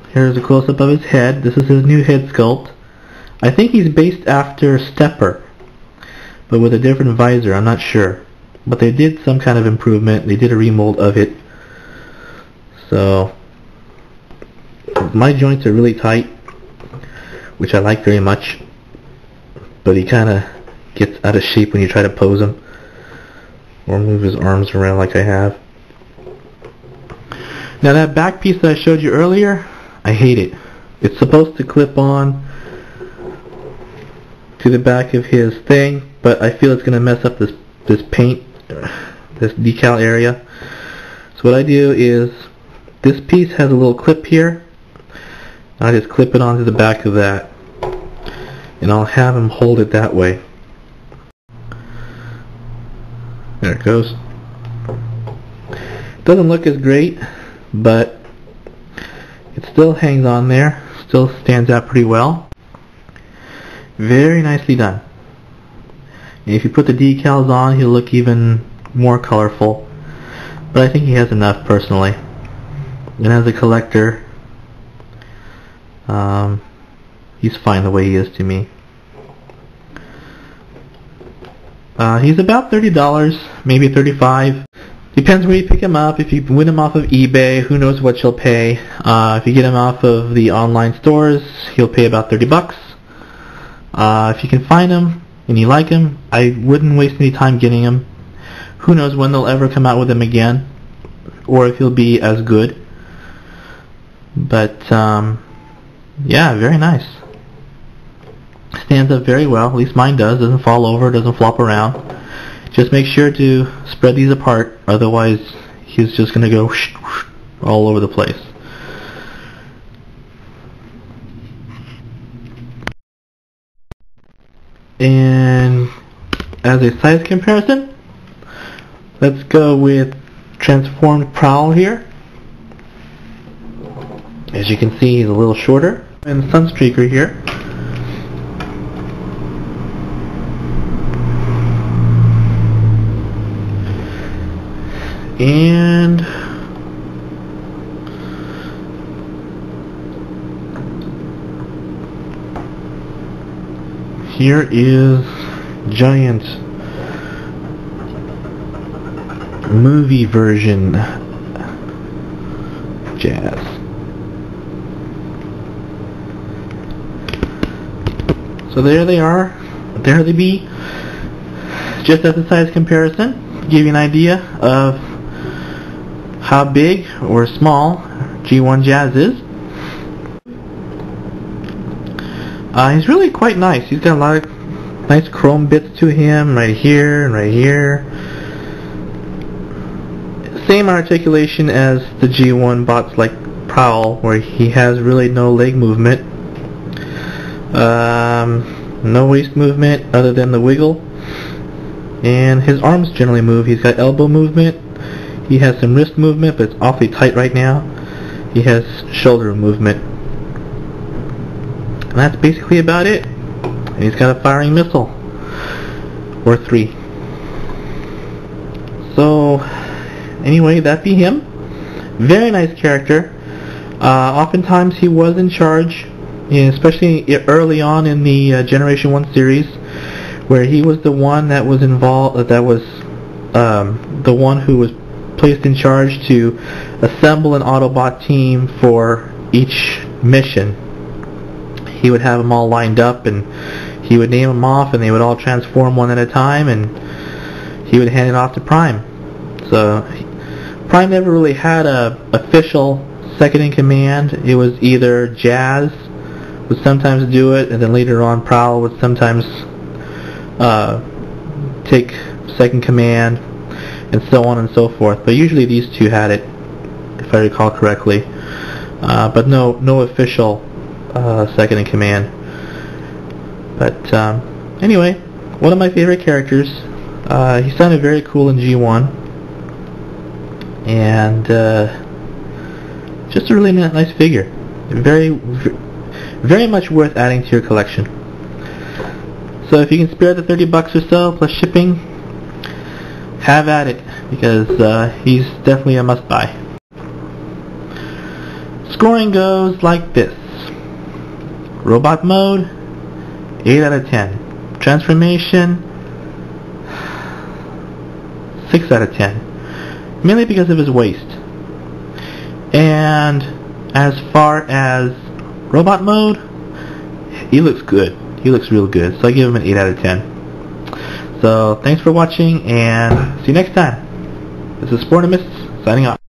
Here's a close-up of his head. This is his new head sculpt. I think he's based after Stepper, but with a different visor. I'm not sure. But they did some kind of improvement. They did a remold of it. So my joints are really tight, which I like very much. But he kind of gets out of shape when you try to pose him or move his arms around like I have. Now that back piece that I showed you earlier, I hate it. It's supposed to clip on to the back of his thing, but I feel it's going to mess up this paint, this decal area. So what I do is, this piece has a little clip here. I just clip it onto the back of that, and I'll have him hold it that way. There it goes. Doesn't look as great, but it still hangs on there, still stands out pretty well. Very nicely done. And if you put the decals on, he'll look even more colorful, but I think he has enough personally. And as a collector, he's fine the way he is to me. He's about $30, maybe $35. Depends where you pick him up. If you win him off of eBay, who knows what you'll pay. If you get him off of the online stores, he'll pay about $30. If you can find him and you like him, I wouldn't waste any time getting him. Who knows when they'll ever come out with him again, or if he'll be as good. But yeah, very nice. Stands up very well, at least mine does. Doesn't fall over, doesn't flop around. Just make sure to spread these apart, otherwise he's just going to go all over the place. And as a size comparison, let's go with transformed Prowl here. As you can see, he's a little shorter. And Sunstreaker here. And here is giant movie version Jazz. So there they are. There they be. Just as a size comparison, to give you an idea of how big or small G1 Jazz is. He's really quite nice. He's got a lot of nice chrome bits to him right here and right here. Same articulation as the G1 bots like Prowl, where he has really no leg movement. No waist movement other than the wiggle. And his arms generally move. He's got elbow movement. He has some wrist movement, but it's awfully tight right now. He has shoulder movement. And that's basically about it. And he's got a firing missile. Or 3. So, anyway, that be him. Very nice character. Oftentimes he was in charge, especially early on in the Generation 1 series, where he was the one that was involved, that was the one who was placed in charge to assemble an Autobot team for each mission. He would have them all lined up, and he would name them off, and they would all transform one at a time, and he would hand it off to Prime. So Prime never really had a official second in command. It was either Jazz would sometimes do it, and then later on Prowl would sometimes take second command, and so on and so forth. But usually these two had it, if I recall correctly. But no official second in command. But anyway, one of my favorite characters. He sounded very cool in G1, and just a really nice figure. Very much worth adding to your collection. So if you can spare the $30 or so plus shipping, have at it, because he's definitely a must-buy. Scoring goes like this. Robot mode, 8 out of 10. Transformation, 6 out of 10. Mainly because of his waist. And as far as robot mode, he looks good. He looks real good. So I give him an 8 out of 10. So thanks for watching and see you next time. This is Sportimus signing off.